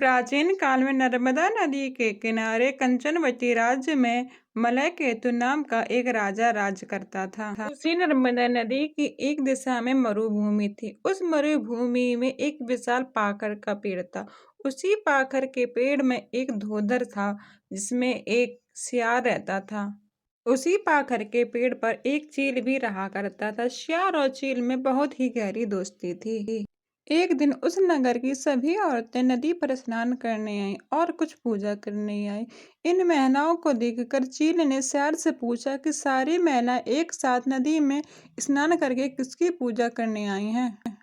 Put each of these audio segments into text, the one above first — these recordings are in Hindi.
प्राचीन काल में नर्मदा नदी के किनारे कंचनवटी राज्य में मलयकेतु नाम का एक राजा राज करता था। उसी नर्मदा नदी की एक दिशा में मरुभूमि थी। उस मरुभूमि में एक विशाल पाखर का पेड़ था। उसी पाखर के पेड़ में एक धोदर था जिसमें एक सियार रहता था। उसी पाखर के पेड़ पर एक चील भी रहा करता था। सियार और चील में बहुत ही गहरी दोस्ती थी। एक दिन उस नगर की सभी औरतें नदी पर स्नान करने आईं और कुछ पूजा करने आईं। इन महिलाओं को देखकर चील ने सियार से पूछा कि सारी महिलाएं एक साथ नदी में स्नान करके किसकी पूजा करने आई हैं।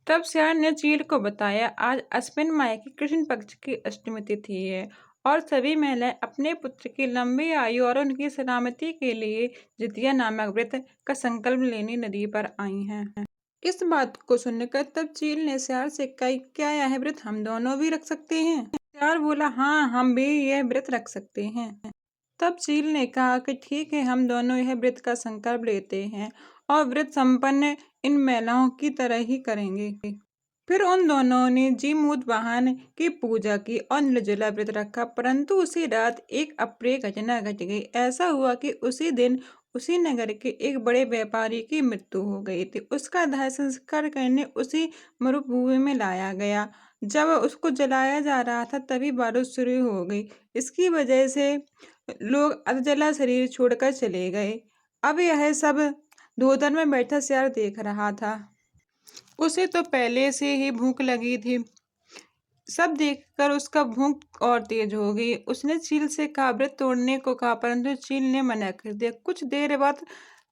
तब सियार ने चील को बताया, आज अश्विन माह की कृष्ण पक्ष की अष्टमी तिथि है और सभी महिलाएं अपने पुत्र की लंबी आयु और उनकी सलामती के लिए जितिया नामक व्रत का संकल्प लेने नदी पर आई हैं। इस बात को सुनकर तब चील ने सियार से कहा, क्या यह व्रत हम दोनों भी रख सकते हैं? सियार बोला, हाँ, हम भी यह व्रत रख सकते हैं। तब चील ने कहा कि ठीक है, हम दोनों यह व्रत का संकल्प लेते हैं और व्रत संपन्न इन महिलाओं की तरह ही करेंगे। फिर उन दोनों ने जीमूत वाहन की पूजा की और निर्जला व्रत रखा। परंतु उसी रात एक अप्रिय घटना घट गई। ऐसा हुआ कि उसी दिन उसी नगर के एक बड़े व्यापारी की मृत्यु हो गई थी। उसका दाह संस्कार करने उसी मरुभूमि में लाया गया। जब उसको जलाया जा रहा था तभी बारिश शुरू हो गई। इसकी वजह से लोग अधजला शरीर छोड़कर चले गए। अब यह सब धोदर में बैठा सियार देख रहा था। उसे तो पहले से ही भूख लगी थी। सब देखकर उसका भूख और तेज हो गई। उसने चील से कहा, व्रत तोड़ने को कहा, परंतु चील ने मना कर दिया। कुछ देर बाद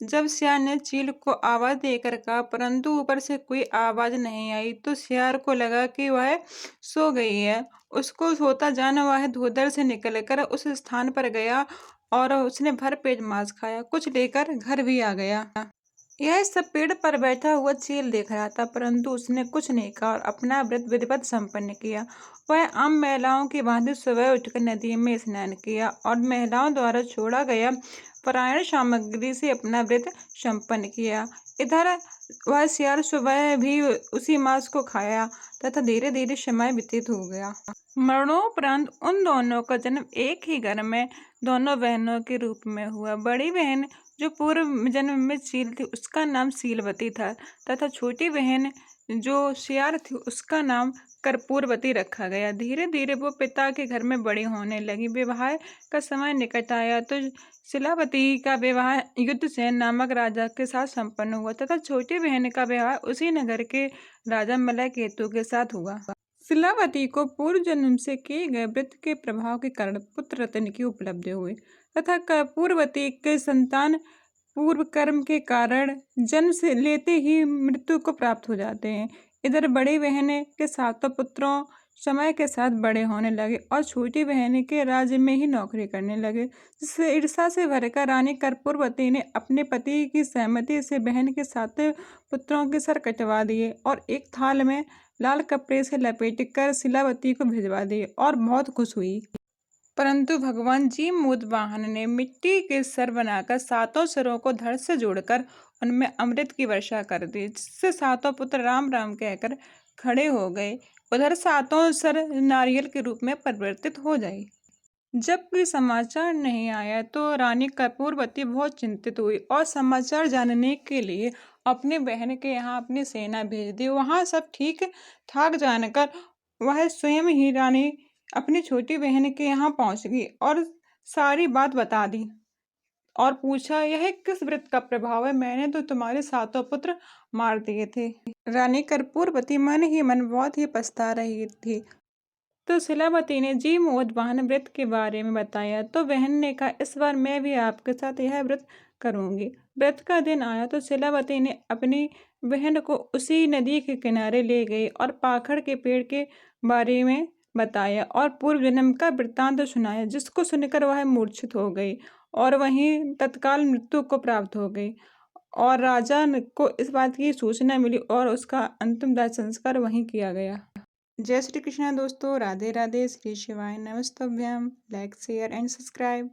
जब सियार ने चील को आवाज देकर कहा, परंतु ऊपर से कोई आवाज नहीं आई, तो सियार को लगा कि वह सो गई है। उसको सोता जाना वह धोदर से निकलकर उस स्थान पर गया और उसने भर पेट मांस खाया। कुछ लेकर घर भी आ गया। यह सब पेड़ पर बैठा हुआ चील देख रहा था, परंतु उसने कुछ नहीं कहा और अपना व्रत विधिवत संपन्न किया। वह आम महिलाओं की भांति सुबह उठकर नदी में स्नान किया और महिलाओं द्वारा छोड़ा गया पारायण सामग्री से अपना व्रत संपन्न किया। इधर वह सियार सुबह भी उसी मांस को खाया तथा धीरे धीरे समय व्यतीत हो गया। मरणोपरांत उन दोनों का जन्म एक ही घर में दोनों बहनों के रूप में हुआ। बड़ी बहन जो पूर्व जन्म में चील थी उसका नाम सीलवती था तथा छोटी बहन जो सियार थी उसका नाम कर्पूरवती रखा गया। धीरे धीरे वो पिता के घर में बड़ी होने लगी। विवाह का समय निकट आया तो शिलावती का विवाह युद्धसेन नामक राजा के साथ संपन्न हुआ तथा छोटी बहन का विवाह उसी नगर के राजा मलयकेतु के साथ हुआ। शिलावती को पूर्व जन्म से किए गए व्रत के प्रभाव के कारण पुत्र रत्न की उपलब्धि हुई तथा कर्पूरवती के संतान पूर्व कर्म के कारण जन्म से लेते ही मृत्यु को प्राप्त हो जाते हैं। इधर बड़ी बहन के सातों पुत्रों समय के साथ बड़े होने लगे और छोटी बहन के राज्य में ही नौकरी करने लगे, जिससे ईर्ष्या से भरकर रानी कर्पूरवती ने अपने पति की सहमति से बहन के सातों पुत्रों के सर कटवा दिए और एक थाल में लाल कपड़े से लपेटकर शिलावती को भिजवा दिए और बहुत खुश हुई। परंतु भगवान जीमूत वाहन ने मिट्टी के सर बनाकर सातों सरों को धड़ से जोड़कर उनमें अमृत की वर्षा कर दी, जिससे सातों पुत्र राम राम कहकर खड़े हो गए। उधर सातों सर नारियल के रूप में परिवर्तित हो गए। जब कोई समाचार नहीं आया तो रानी कर्पूरवती बहुत चिंतित हुई और समाचार जानने के लिए अपनी बहन के यहाँ अपनी सेना भेज दी। वहाँ सब ठीक ठाक जानकर वह स्वयं ही रानी अपनी छोटी बहन के यहाँ पहुँच गई और सारी बात बता दी और पूछा, यह किस व्रत का प्रभाव है? मैंने तो तुम्हारे सातों पुत्र मार दिए थे। रानी कर्पूरवती मन ही मन बहुत ही पछता रही थी। तो शिलावती ने जीमूत वाहन व्रत के बारे में बताया तो बहन ने कहा, इस बार मैं भी आपके साथ यह व्रत करूंगी। व्रत का दिन आया तो शिलावती ने अपनी बहन को उसी नदी के किनारे ले गई और पाखड़ के पेड़ के बारे में बताया और पूर्व जन्म का वृत्तांत सुनाया, जिसको सुनकर वह मूर्छित हो गई और वहीं तत्काल मृत्यु को प्राप्त हो गई। और राजा को इस बात की सूचना मिली और उसका अंतिम दाह संस्कार वहीं किया गया। जय श्री कृष्णा दोस्तों, राधे राधे, श्री शिवाय नमस्तुभ्यम। Like share and subscribe.